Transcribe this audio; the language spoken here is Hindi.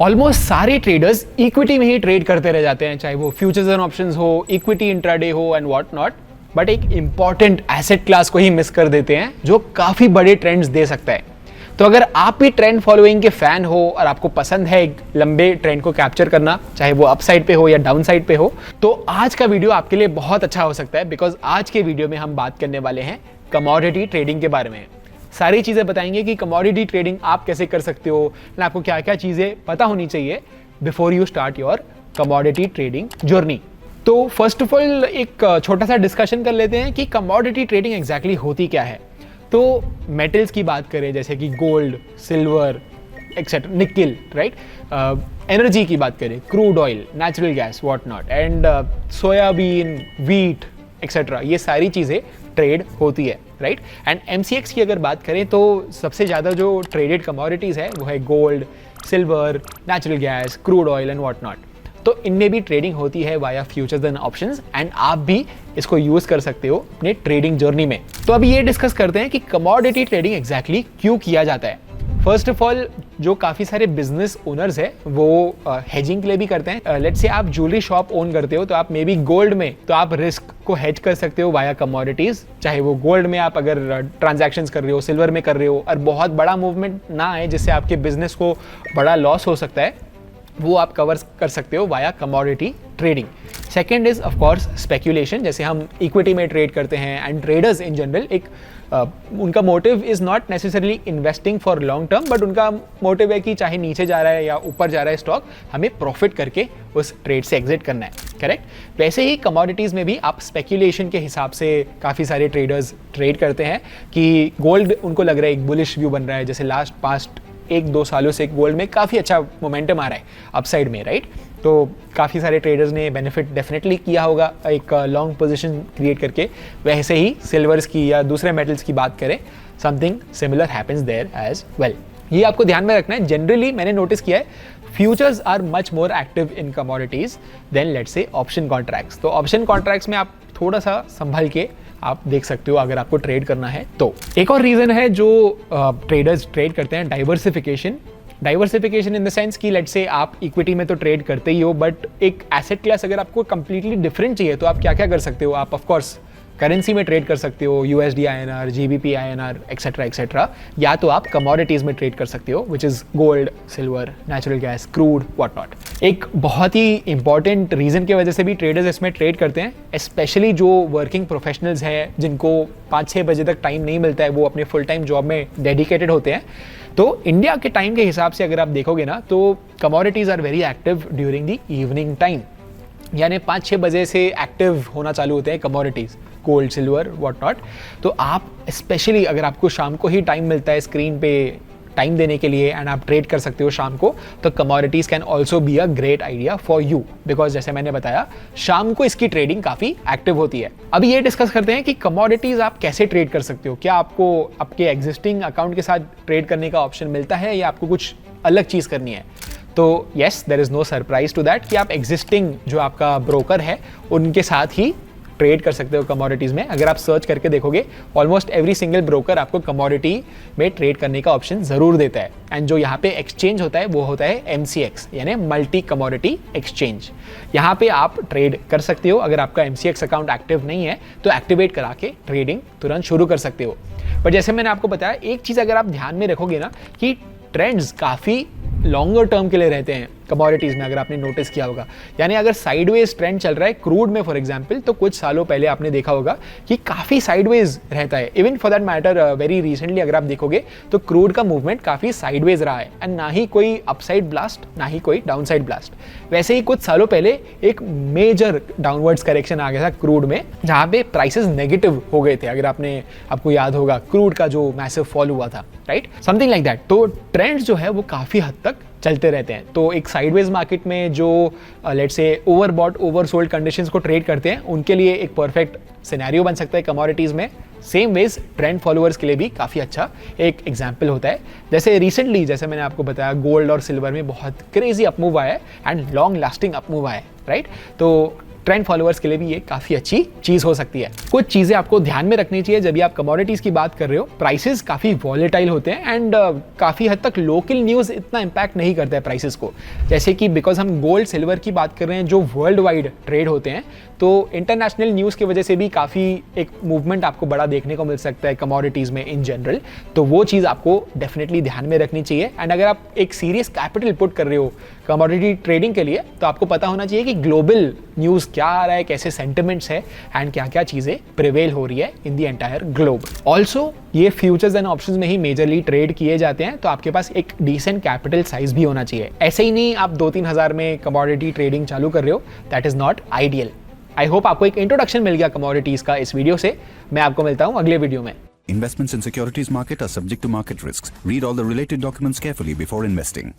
ऑलमोस्ट सारे ट्रेडर्स इक्विटी में ही ट्रेड करते रह जाते हैं, चाहे वो फ्यूचर्स एंड ऑप्शंस हो, इक्विटी इंट्राडे हो एंड व्हाट नॉट, बट एक इंपॉर्टेंट एसेट क्लास को ही मिस कर देते हैं जो काफी बड़े ट्रेंड्स दे सकता है। तो अगर आप भी ट्रेंड फॉलोइंग के फैन हो और आपको पसंद है एक लंबे ट्रेंड को कैप्चर करना, चाहे वो अपसाइड पे हो या डाउन साइड पे हो, तो आज का वीडियो आपके लिए बहुत अच्छा हो सकता है। बिकॉज आज के वीडियो में हम बात करने वाले हैं कमोडिटी ट्रेडिंग के बारे में। सारी चीजें बताएंगे कि कमोडिटी ट्रेडिंग आप कैसे कर सकते हो, आपको क्या क्या चीजें पता होनी चाहिए before you start your commodity trading journey. तो फर्स्ट ऑफ ऑल एक छोटा सा डिस्कशन कर लेते हैं कि कमोडिटी ट्रेडिंग एग्जैक्टली होती क्या है। तो मेटल्स की बात करें जैसे कि gold, silver etcetera, nickel, right, energy की बात करें, crude oil, natural gas, what not, and soybean, wheat etcetera, ये सारी चीज़ें ट्रेड होती है, राइट। एंड एमसीएक्स की अगर बात करें तो सबसे ज़्यादा जो ट्रेडेड कमोडिटीज़ है वो है gold, silver, natural gas, crude oil and what not. तो इनमें भी ट्रेडिंग होती है via futures and options, and आप भी इसको यूज कर सकते हो अपने ट्रेडिंग जर्नी में। तो अभी ये डिस्कस करते हैं कि कमोडिटी ट्रेडिंग एग्जैक्टली क्यों किया जाता है। फर्स्ट ऑफ ऑल, जो काफ़ी सारे बिजनेस ओनर्स है वो हेजिंग के लिए भी करते हैं। लेट्स से आप ज्वेलरी शॉप ओन करते हो तो आप मे बी गोल्ड में, तो आप रिस्क को हेज कर सकते हो वाया कमोडिटीज। चाहे वो गोल्ड में आप अगर ट्रांजैक्शंस कर रहे हो, सिल्वर में कर रहे हो, और बहुत बड़ा मूवमेंट ना आए जिससे आपके बिजनेस को बड़ा लॉस हो सकता है, वो आप कवर कर सकते हो via commodity trading. Second is of course speculation, जैसे हम इक्विटी में ट्रेड करते हैं। एंड ट्रेडर्स इन जनरल एक उनका motive is not necessarily investing for long term, but उनका मोटिव है कि चाहे नीचे जा रहा है या ऊपर जा रहा है स्टॉक, हमें प्रॉफिट करके उस ट्रेड से एग्जिट करना है, करेक्ट। वैसे ही कमोडिटीज़ में भी आप स्पेक्यूलेशन के हिसाब से काफ़ी सारे ट्रेडर्स ट्रेड करते हैं कि गोल्ड उनको लग रहा है एक बुलिश व्यू बन रहा है, जैसे लास्ट पास्ट 1-2 सालों से गोल्ड में काफ़ी अच्छा मोमेंटम आ रहा है अपसाइड में, राइट। तो काफ़ी सारे ट्रेडर्स ने बेनिफिट डेफिनेटली किया होगा एक लॉन्ग पोजीशन क्रिएट करके। वैसे ही सिल्वर्स की या दूसरे मेटल्स की बात करें, something similar happens there as well. ये आपको ध्यान में रखना है। जनरली मैंने नोटिस किया है futures are much more active in commodities than let's say option contracts. तो ऑप्शन कॉन्ट्रैक्ट्स में आप थोड़ा सा संभल के आप देख सकते हो अगर आपको ट्रेड करना है तो। एक और रीज़न है जो ट्रेडर्स ट्रेड करते हैं, diversification. Diversification in the sense कि लेट्स से आप इक्विटी में तो ट्रेड करते ही हो, बट एक एसेट क्लास अगर आपको कंप्लीटली डिफरेंट चाहिए तो आप क्या क्या कर सकते हो। आप ऑफकोर्स करेंसी में ट्रेड कर सकते हो, USD INR, GBP INR etcetera etcetera, या तो आप कमोडिटीज में ट्रेड कर सकते हो which is gold, silver, natural gas, crude, what not. एक बहुत ही इंपॉर्टेंट रीजन की वजह से भी ट्रेडर्स इसमें ट्रेड करते हैं, स्पेशली जो वर्किंग प्रोफेशनल्स हैं जिनको 5-6 बजे तक टाइम नहीं मिलता है, वो अपने फुल टाइम जॉब में डेडिकेटेड होते हैं। तो इंडिया के टाइम के हिसाब से अगर आप देखोगे ना तो commodities are very active during the evening time, यानी 5-6 बजे से एक्टिव होना चालू होते हैं commodities, gold, silver, what not. तो आप स्पेशली अगर आपको शाम को ही टाइम मिलता है स्क्रीन पे टाइम देने के लिए एंड आप ट्रेड कर सकते हो शाम को, तो commodities can also be a great idea for you, because जैसे मैंने बताया शाम को इसकी ट्रेडिंग काफी एक्टिव होती है। अभी ये डिस्कस करते हैं कि कमोडिटीज आप कैसे ट्रेड कर सकते हो। क्या आपको आपके एग्जिस्टिंग अकाउंट के साथ ट्रेड करने का ऑप्शन मिलता है या आपको कुछ अलग चीज करनी है। तो yes, there is no surprise to that कि आप एग्जिस्टिंग जो आपका ब्रोकर है उनके साथ ही ट्रेड कर सकते हो कमोडिटीज में। अगर आप सर्च करके देखोगे ऑलमोस्ट एवरी सिंगल ब्रोकर आपको कमोडिटी में ट्रेड करने का ऑप्शन जरूर देता है। एंड जो यहाँ पे एक्सचेंज होता है वो होता है MCX, यानी मल्टी कमोडिटी एक्सचेंज। यहाँ पे आप ट्रेड कर सकते हो। अगर आपका MCX अकाउंट एक्टिव नहीं है तो एक्टिवेट करा के ट्रेडिंग तुरंत शुरू कर सकते हो। पर जैसे मैंने आपको बताया, एक चीज अगर आप ध्यान में रखोगे ना कि ट्रेंड्स काफी लॉन्गर टर्म के लिए रहते हैं कमोडिटीज में, अगर आपने नोटिस किया होगा। यानी अगर साइडवेज ट्रेंड चल रहा है क्रूड में फॉर एग्जांपल, तो कुछ सालों पहले आपने देखा होगा कि काफी साइडवेज रहता है। Even for that matter very recently अगर आप देखोगे तो क्रूड का मूवमेंट काफी साइडवेज रहा है, एंड ना ही कोई अपसाइड ब्लास्ट ना ही कोई डाउनसाइड ब्लास्ट। वैसे ही कुछ सालों पहले एक मेजर डाउनवर्ड्स करेक्शन आ गया था क्रूड में, जहां पे प्राइसेस नेगेटिव हो गए थे। अगर आपको याद होगा क्रूड का जो मैसिव फॉल हुआ था, राइट, समथिंग लाइक दैट। तो ट्रेंड्स जो है वो काफी हद तक चलते रहते हैं। तो एक साइडवेज मार्केट में जो let's say overbought oversold conditions को ट्रेड करते हैं, उनके लिए एक परफेक्ट सिनेरियो बन सकता है कमोडिटीज में। सेम वेज ट्रेंड फॉलोअर्स के लिए भी काफ़ी अच्छा एक एग्जाम्पल होता है। जैसे रिसेंटली, जैसे मैंने आपको बताया, गोल्ड और सिल्वर में बहुत क्रेजी अपमूव आया है एंड लॉन्ग लास्टिंग अपमूव आया है, राइट। तो ट्रेंड फॉलोअर्स के लिए भी ये काफी अच्छी चीज हो सकती है। कुछ चीजें आपको ध्यान में रखनी चाहिए जब भी आप कमोडिटीज की बात कर रहे हो। प्राइसेस काफी वॉलेटाइल होते हैं एंड काफी हद तक लोकल न्यूज इतना इंपैक्ट नहीं करता है प्राइसेस को। जैसे कि बिकॉज हम गोल्ड सिल्वर की बात कर रहे हैं जो वर्ल्ड वाइड ट्रेड होते हैं, तो इंटरनेशनल न्यूज की वजह से भी काफी एक मूवमेंट आपको बड़ा देखने को मिल सकता है कमोडिटीज में इन जनरल। तो वो चीज आपको डेफिनेटली ध्यान में रखनी चाहिए। एंड अगर आप एक सीरियस कैपिटल पुट कर रहे हो कमोडिटी ट्रेडिंग के लिए, तो आपको पता होना चाहिए कि ग्लोबल न्यूज़ क्या आ रहा है, कैसे सेंटिमेंट्स है एंड क्या क्या चीज़ें प्रिवेल हो रही है इन दी एंटायर ग्लोब। ऑल्सो ये फ्यूचर्स एंड ऑप्शंस में ही मेजरली ट्रेड किए जाते हैं, तो आपके पास एक डिसेंट कैपिटल साइज भी होना चाहिए। ऐसे ही नहीं आप 2-3 हज़ार में कमोडिटी ट्रेडिंग चालू कर रहे हो, that is not ideal. I hope आपको एक इंट्रोडक्शन मिल गया कमोडिटीज़ का इस वीडियो से। मैं आपको मिलता हूँ अगले वीडियो में। Investments in securities market are subject to market risks. Read all the related documents carefully before investing.